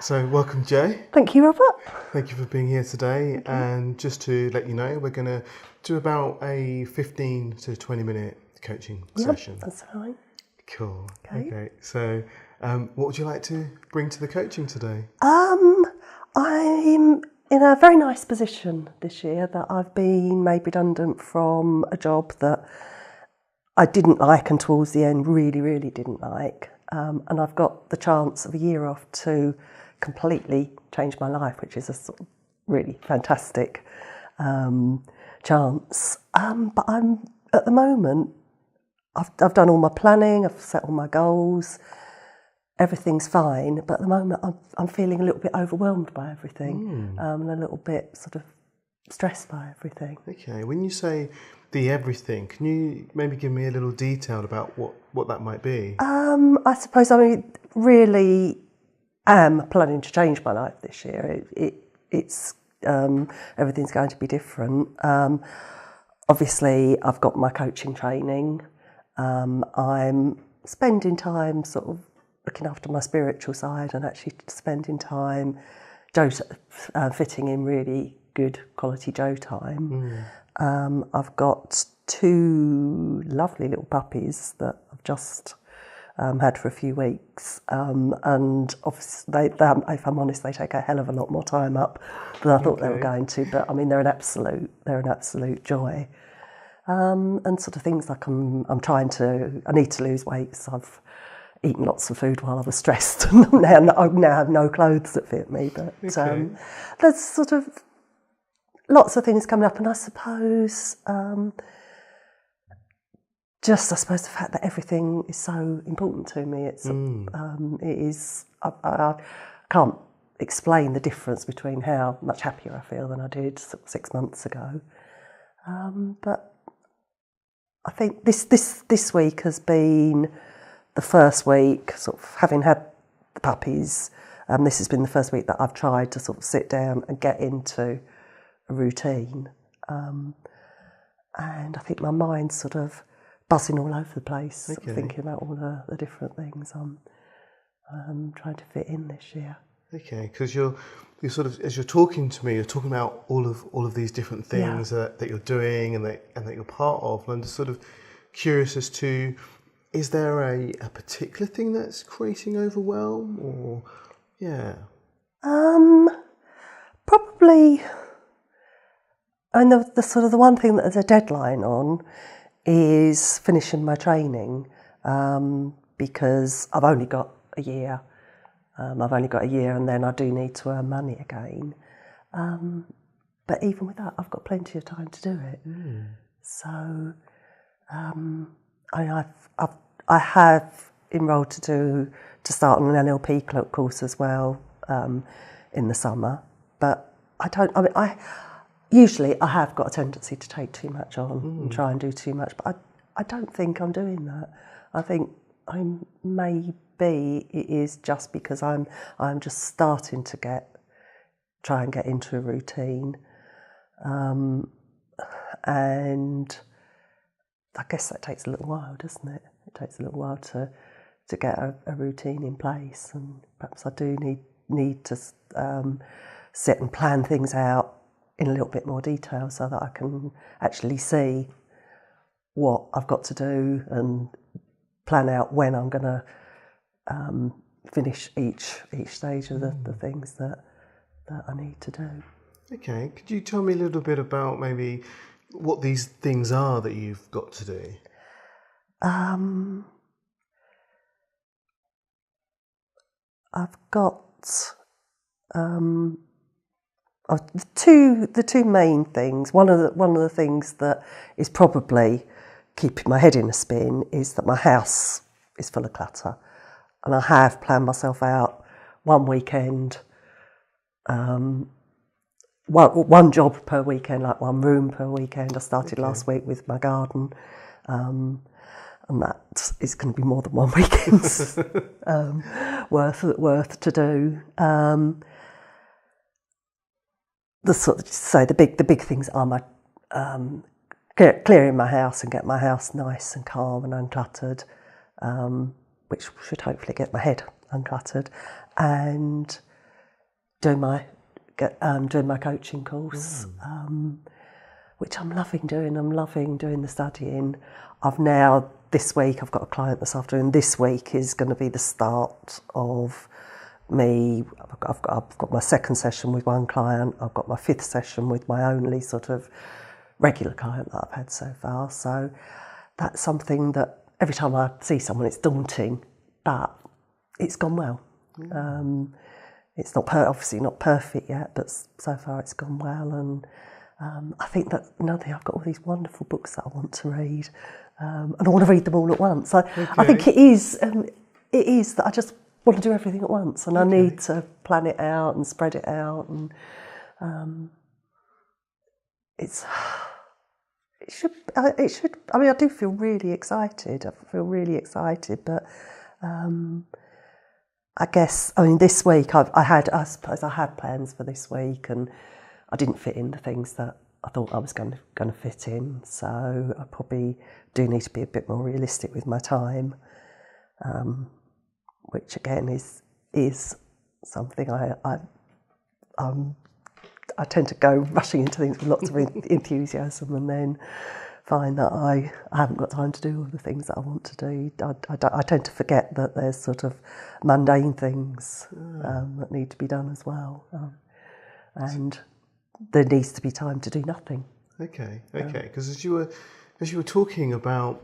So welcome, Jay. Thank you, Robert. Thank you for being here today. And just to let you know, we're going to do about a 15 to 20 minute coaching session. That's fine. Cool. Okay. So what would you like to bring to the coaching today? I'm in a very nice position this year that I've been made redundant from a job that I didn't like and towards the end really didn't like. And I've got the chance of a year off to completely change my life, which is a sort of really fantastic chance. But I'm at the moment, I've done all my planning, I've set all my goals, everything's fine. But at the moment, I'm feeling a little bit overwhelmed by everything, and a little bit sort of stressed by everything. Okay. When you say the everything, can you maybe give me a little detail about what that might be? I suppose I really am planning to change my life this year. It's everything's going to be different. Obviously, I've got my coaching training. I'm spending time sort of looking after my spiritual side and actually spending time fitting in really good quality Joe time. I've got 2 lovely little puppies that I've just had for a few weeks, and obviously if I'm honest, they take a hell of a lot more time up than I thought they were going to. But I mean, they're an absolute joy. And sort of things like I need to lose weight, so I've eaten lots of food while I was stressed, and I now have no clothes that fit me. But there's sort of lots of things coming up, and I suppose the fact that everything is so important to me. It is. I can't explain the difference between how much happier I feel than I did 6 months ago. But I think this week has been the first week, sort of having had the puppies. This has been the first week that I've tried to sort of sit down and get into a routine. And I think my mind's sort of buzzing all over the place, sort of thinking about all the different things I'm trying to fit in this year. Okay, because you're sort of, as you're talking to me, you're talking about all of these different things that you're doing and that you're part of. And I'm just sort of curious as to, is there a particular thing that's creating overwhelm, or Probably. And the sort of the one thing that there's a deadline on is finishing my training, because I've only got a year. And then I do need to earn money again. But even with that, I've got plenty of time to do it. So I have enrolled to start on an NLP course as well in the summer. But usually I have got a tendency to take too much on and try and do too much, but I don't think I'm doing that. I think maybe it is just because I'm just starting to try and get into a routine, and I guess that takes a little while, doesn't it? It takes a little while to get a routine in place, and perhaps I do need to sit and plan things out in a little bit more detail so that I can actually see what I've got to do and plan out when I'm going to finish each stage of the things that I need to do. Okay, could you tell me a little bit about maybe what these things are that you've got to do? I've got the two main things. One of the things that is probably keeping my head in a spin is that my house is full of clutter, and I have planned myself out one weekend, one job per weekend, like one room per weekend. I started last week with my garden, and that is going to be more than one weekend's worth to do. The big things are my clearing my house and get my house nice and calm and uncluttered, which should hopefully get my head uncluttered, and doing my coaching course, which I'm loving doing. I'm loving doing the studying. This week I've got a client this afternoon. This week is going to be the start of me. I've got my second session with one client. I've got my fifth session with my only sort of regular client that I've had so far. So that's something that every time I see someone, it's daunting, but it's gone well. It's obviously not perfect yet, but so far it's gone well. And I think that another thing, I've got all these wonderful books that I want to read, and I want to read them all at once. I think it is that I just want to do everything at once, and I need to plan it out and spread it out, and it should. I mean, I do feel really excited. But I guess, this week I suppose I had plans for this week, and I didn't fit in the things that I thought I was going to fit in. So I probably do need to be a bit more realistic with my time, which again is something I tend to go rushing into things with lots of enthusiasm, and then find that I haven't got time to do all the things that I want to do. I tend to forget that there's sort of mundane things that need to be done as well, and there needs to be time to do nothing. Okay. Because as you were talking about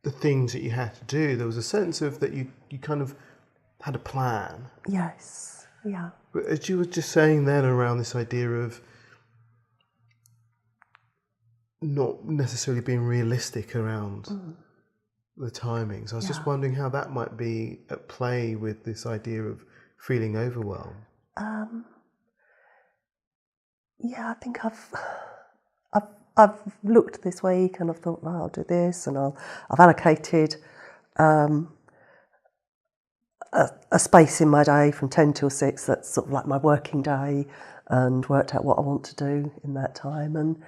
the things that you had to do, there was a sense of that you kind of had a plan. Yes. Yeah. But as you were just saying then around this idea of not necessarily being realistic around the timings, I was just wondering how that might be at play with this idea of feeling overwhelmed. I think I've looked this week and I've thought, well, I'll do this, and I've allocated a space in my day from 10 till 6 that's sort of like my working day, and worked out what I want to do in that time. And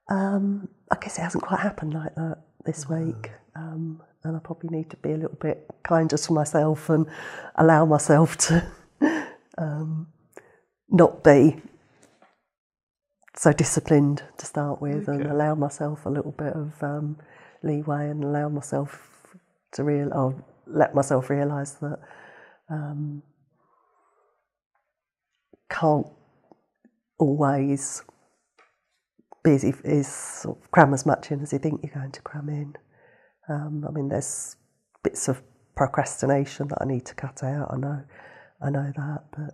I guess it hasn't quite happened like that this week, and I probably need to be a little bit kinder to myself and allow myself to not be so disciplined to start with, and allow myself a little bit of leeway, and allow myself to let myself realise that can't always is sort of cram as much in as you think you're going to cram in. There's bits of procrastination that I need to cut out. I know that, but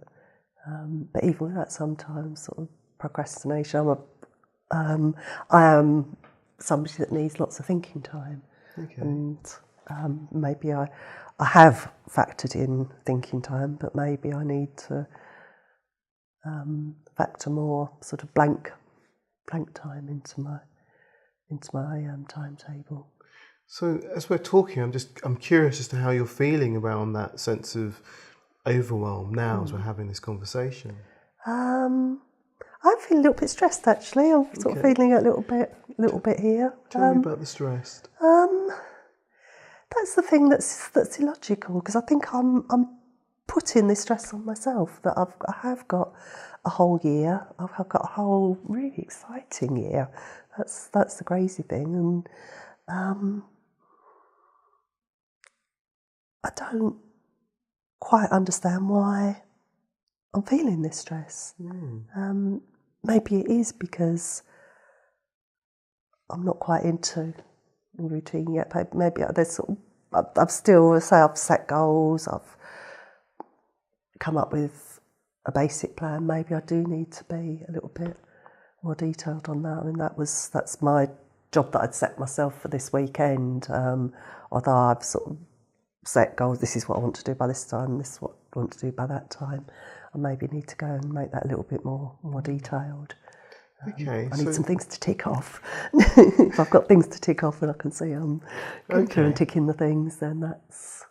even with that, sometimes sort of procrastination. I am somebody that needs lots of thinking time, and maybe I have factored in thinking time, but maybe I need to factor more sort of blank time into my timetable. So as we're talking, I'm curious as to how you're feeling around that sense of overwhelm now as we're having this conversation. I feel a little bit stressed, actually. I'm sort of feeling a little bit here. Tell me about the stress. That's the thing that's illogical, because I think I'm putting this stress on myself, that I have got a whole year. I've got a whole really exciting year. That's the crazy thing, and I don't quite understand why I'm feeling this stress. Maybe it is because I'm not quite into routine yet. Maybe there's I've set goals. I've come up with a basic plan. Maybe I do need to be a little bit more detailed on that. That's my job that I'd set myself for this weekend. Although I've sort of set goals, this is what I want to do by this time, this is what I want to do by that time. I maybe need to go and make that a little bit more detailed. I need some things to tick off. If I've got things to tick off and I can see I'm going through and ticking the things, then that's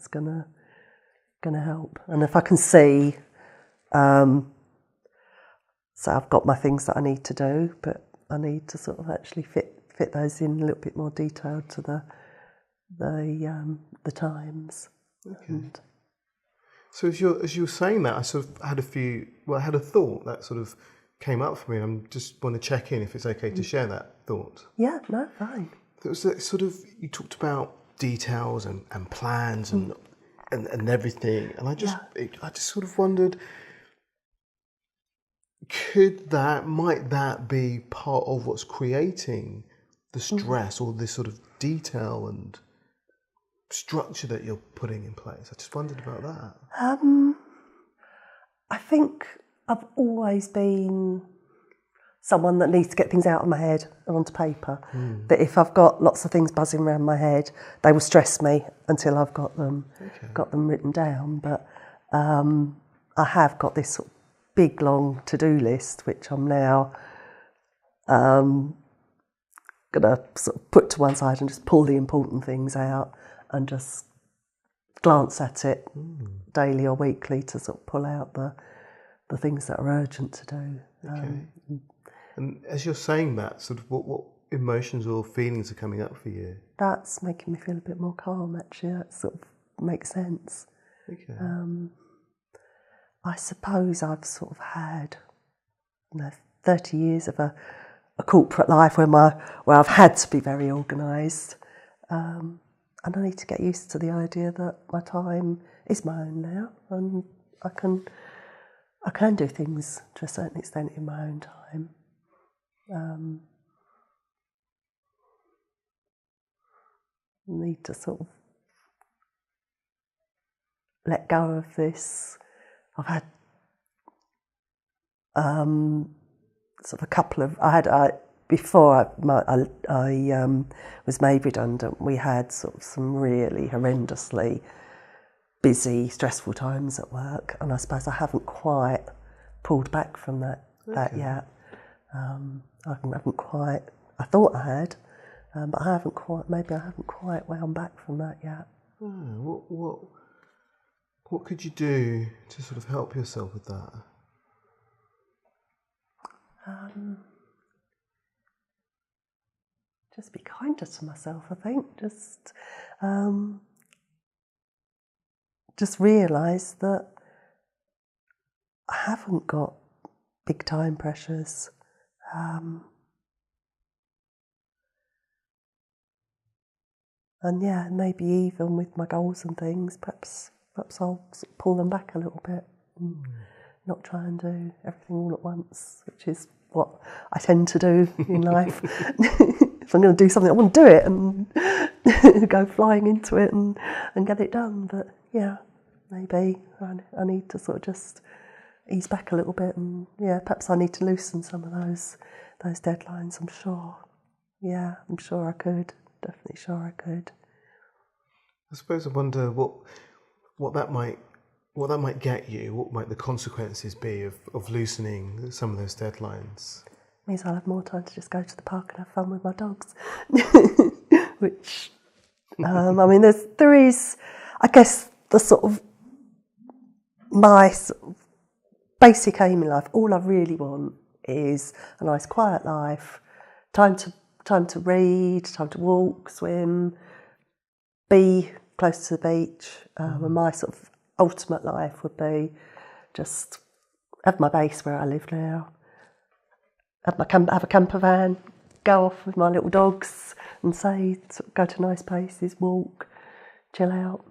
gonna help. And if I can see, so I've got my things that I need to do, but I need to sort of actually fit those in a little bit more detailed to the times. So as you were saying that, I sort of had I had a thought that sort of came up for me. And I just want to check in if it's okay to share that thought. Yeah, no, fine. It was that sort of, you talked about details and plans and everything, and I just sort of wondered, might that be part of what's creating the stress or this sort of detail and structure that you're putting in place? I just wondered about that. I think I've always been someone that needs to get things out of my head and onto paper. That if I've got lots of things buzzing around my head, they will stress me until I've got them written down. But I have got this sort of big long to-do list, which I'm now going to sort of put to one side and just pull the important things out and just glance at it daily or weekly to sort of pull out the things that are urgent to do. Okay. And as you're saying that, sort of what emotions or feelings are coming up for you? That's making me feel a bit more calm, actually. That sort of makes sense. Okay. I suppose I've sort of had 30 years of a corporate life where I've had to be very organised. And I need to get used to the idea that my time is my own now, and I can do things to a certain extent in my own time. Need to sort of let go of this. I've had sort of a couple of. Before I was made redundant, we had sort of some really horrendously busy, stressful times at work, and I suppose I haven't quite pulled back from that yet. I haven't quite. I thought I had, but I haven't quite. Maybe I haven't quite wound back from that yet. What could you do to sort of help yourself with that? Just be kinder to myself, I think. Just realise that I haven't got big time pressures. And yeah, maybe even with my goals and things, perhaps I'll sort of pull them back a little bit and not try and do everything all at once, which is what I tend to do in life. If I'm going to do something, I want to do it and go flying into it and get it done. But yeah, maybe I need to sort of just ease back a little bit, and yeah, perhaps I need to loosen some of those deadlines. I'm sure. Yeah, I'm sure I could. Definitely sure I could. I suppose I wonder what that might get you. What might the consequences be of loosening some of those deadlines? Means I'll have more time to just go to the park and have fun with my dogs. Which, I mean, there is, I guess, the sort of my sort of basic aim in life. All I really want is a nice, quiet life, time to read, time to walk, swim, be close to the beach. And my sort of ultimate life would be just have my base where I live now, have a camper van, go off with my little dogs and go to nice places, walk, chill out.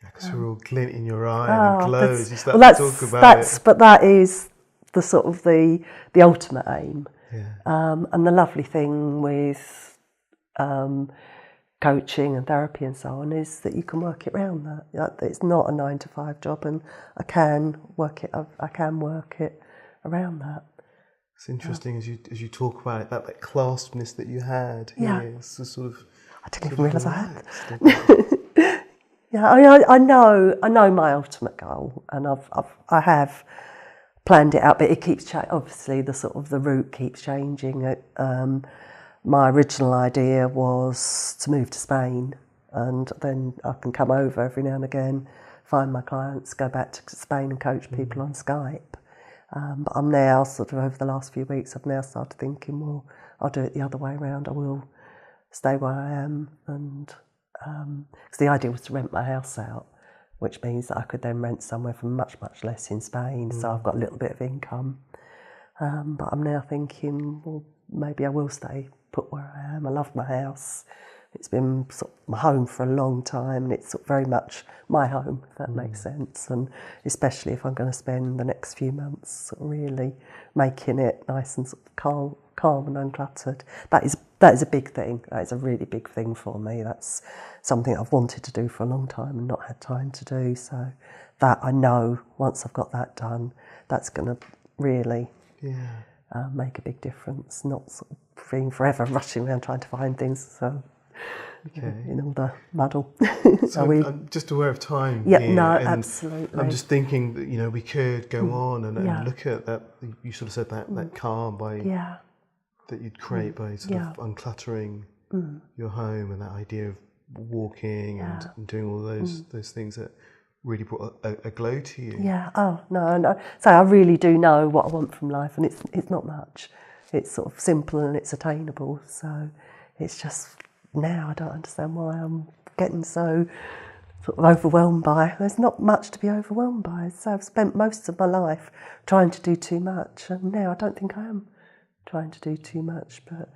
Because you're all glint in your eye and glows. You start to talk about it. But that is the sort of the ultimate aim. Yeah. And the lovely thing with coaching and therapy and so on is that you can work it around that. It's not a 9-to-5 job, and I can work it around that. It's interesting as you talk about it, that claspeness that you had. Yeah. Here, it's sort of. I didn't even realise I had. Yeah, I know my ultimate goal, and I have planned it out, but it keeps changing. Obviously, the route keeps changing. My original idea was to move to Spain, and then I can come over every now and again, find my clients, go back to Spain and coach people on Skype. But I'm now sort of over the last few weeks, I've now started thinking, well, I'll do it the other way around. I will stay where I am, and because the idea was to rent my house out which means that I could then rent somewhere for much, much less in Spain. So I've got a little bit of income. But I'm now thinking, well, maybe I will stay put where I am. I love my house. It's been sort of my home for a long time, and it's sort of very much my home, if that makes sense. And especially if I'm going to spend the next few months sort of really making it nice and sort of calm and uncluttered. That is a big thing. That is a really big thing for me. That's something I've wanted to do for a long time and not had time to do. So that I know once I've got that done, that's going to really make a big difference. Not sort of being forever rushing around trying to find things. So. In all the muddle. So I'm just aware of time. Yeah, here, no, and absolutely. I'm just thinking that, you know, we could go on and look at that. You sort of said that calm that you'd create by sort of uncluttering your home, and that idea of walking and doing all those things that really brought a glow to you. Yeah. Oh no. So I really do know what I want from life, and it's not much. It's sort of simple and it's attainable. So it's just. Now I don't understand why I'm getting so sort of overwhelmed by. There's not much to be overwhelmed by. So I've spent most of my life trying to do too much, and now I don't think I am trying to do too much. But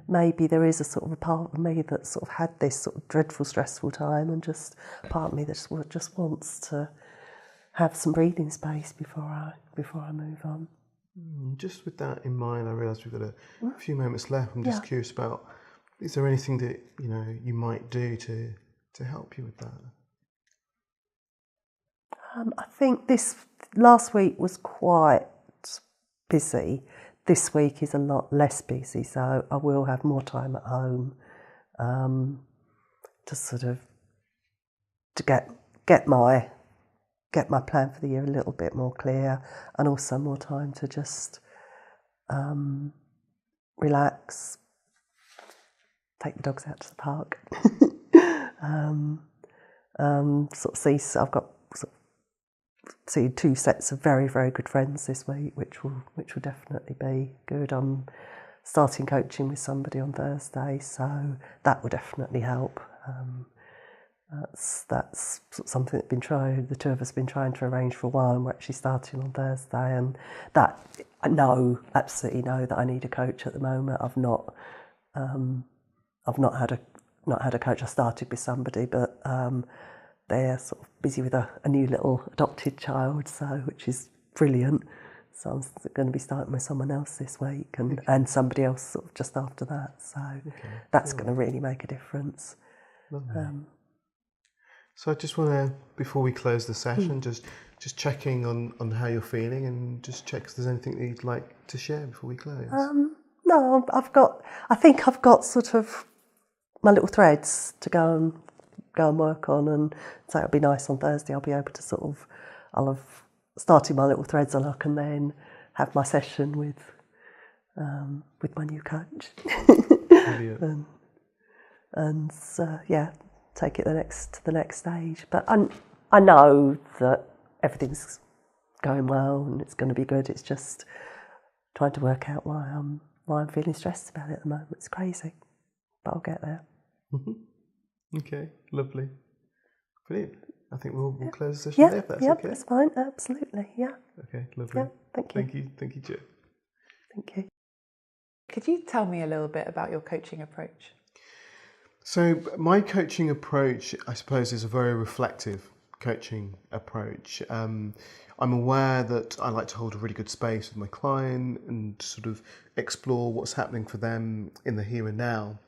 maybe there is a sort of a part of me that sort of had this sort of dreadful, stressful time, and just a part of me that just wants to have some breathing space before I move on. Just with that in mind, I realise we've got a few moments left. I'm just curious about. Is there anything that you might do to help you with that? I think this last week was quite busy. This week is a lot less busy, so I will have more time at home to sort of to get my plan for the year a little bit more clear, and also more time to just relax. Take the dogs out to the park. Sort of I've got see 2 sets of very, very good friends this week, which will definitely be good. I'm starting coaching with somebody on Thursday, so that will definitely help. That's something that the two of us have been trying to arrange for a while, and we're actually starting on Thursday. And that I absolutely know that I need a coach at the moment. I've not had a coach. I started with somebody, but they're sort of busy with a new little adopted child, which is brilliant. So I'm going to be starting with someone else this week, and somebody else sort of just after that. So that's going to really make a difference. So I just want to, before we close the session, just checking on how you're feeling, and just check if there's anything that you'd like to share before we close. No, I think I've got sort of my little threads to go and work on, and so it'll be nice on Thursday. I'll be able to I'll have started my little threads, and I can then have my session with my new coach. Brilliant. and take it to the next stage. But I know that everything's going well and it's going to be good. It's just trying to work out why I'm feeling stressed about it at the moment. It's crazy, but I'll get there. Okay, lovely. Brilliant. I think we'll close the session there if that's okay. That's fine. Absolutely, yeah. Okay, lovely. Yeah, thank you. Thank you, Jo. Thank you. Could you tell me a little bit about your coaching approach? So my coaching approach, I suppose, is a very reflective coaching approach. I'm aware that I like to hold a really good space with my client and sort of explore what's happening for them in the here and now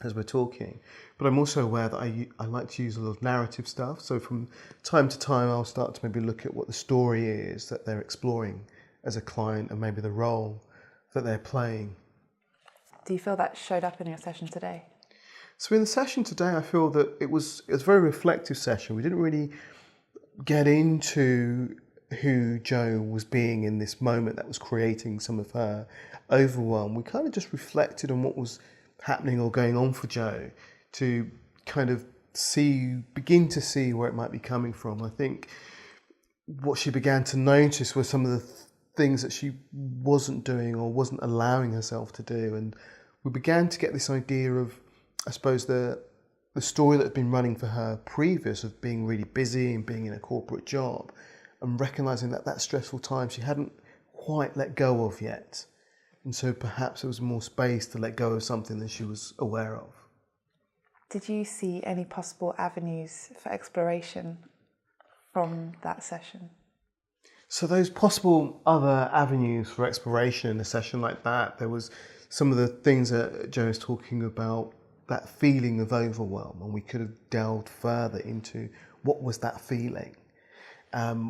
as we're talking. But I'm also aware that I like to use a lot of narrative stuff. So from time to time, I'll start to maybe look at what the story is that they're exploring as a client, and maybe the role that they're playing. Do you feel that showed up in your session today? So in the session today, I feel that it was a very reflective session. We didn't really get into who Jo was being in this moment that was creating some of her overwhelm. We kind of just reflected on what was happening or going on for Jo, to kind of begin to see where it might be coming from. I think what she began to notice were some of the things that she wasn't doing or wasn't allowing herself to do. And we began to get this idea of, I suppose, the the story that had been running for her previous of being really busy and being in a corporate job, and recognising that that stressful time she hadn't quite let go of yet. And so perhaps there was more space to let go of something than she was aware of. Did you see any possible avenues for exploration from that session? So those possible other avenues for exploration in a session like that, there was some of the things that Joe is talking about, that feeling of overwhelm, and we could have delved further into what was that feeling.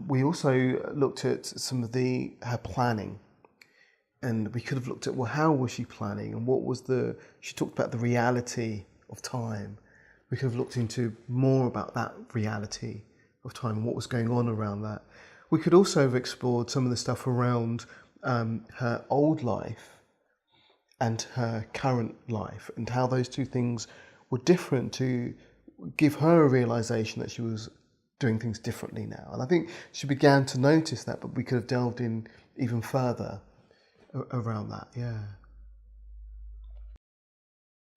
We also looked at some of her planning, and we could have looked at, well, how was she planning, and what was she talked about the reality of time. We could have looked into more about that reality of time and what was going on around that. We could also have explored some of the stuff around her old life and her current life, and how those two things were different, to give her a realisation that she was doing things differently now. And I think she began to notice that, but we could have delved in even further around that, yeah.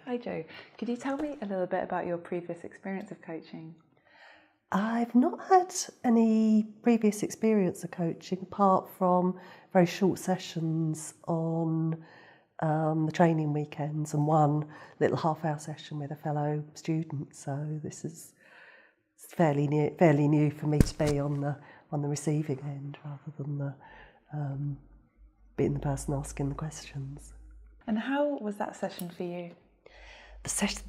Hi Joe, could you tell me a little bit about your previous experience of coaching? I've not had any previous experience of coaching apart from very short sessions on the training weekends and one little half-hour session with a fellow student. So this is fairly new for me to be on the receiving end rather than being the person asking the questions. And how was that session for you? The session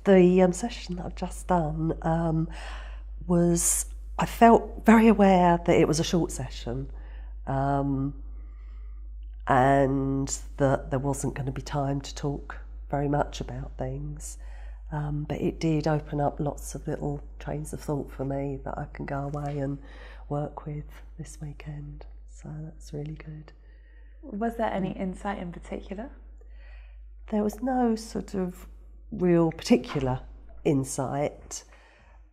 that I've just done I felt very aware that it was a short session, and that there wasn't going to be time to talk very much about things. But it did open up lots of little trains of thought for me that I can go away and work with this weekend. So that's really good. Was there any insight in particular? There was no sort of real particular insight,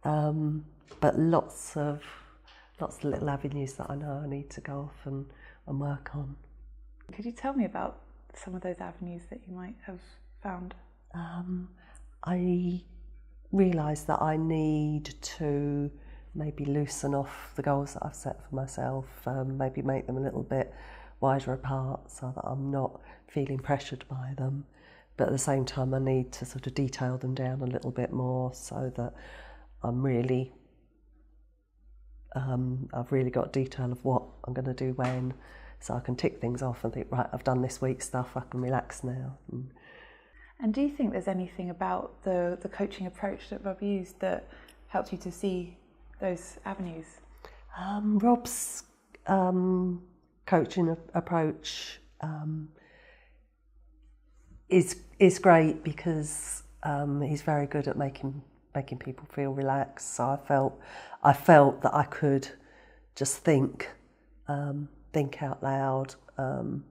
but lots of little avenues that I know I need to go off and work on. Could you tell me about some of those avenues that you might have found? I realised that I need to maybe loosen off the goals that I've set for myself, maybe make them a little bit wider apart so that I'm not feeling pressured by them. But at the same time, I need to sort of detail them down a little bit more so that I'm really, I've really got detail of what I'm going to do when, so I can tick things off and think, right, I've done this week's stuff, I can relax now. And do you think there's anything about the coaching approach that Rob used that helped you to see those avenues? Rob's coaching approach is great because he's very good at making people feel relaxed. So I felt that I could just think out loud, and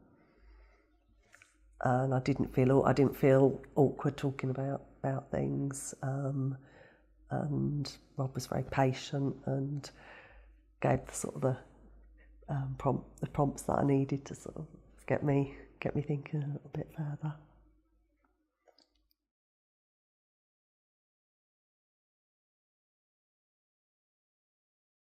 I didn't feel awkward talking about things. And Rob was very patient and gave the prompts that I needed to sort of get me thinking a little bit further.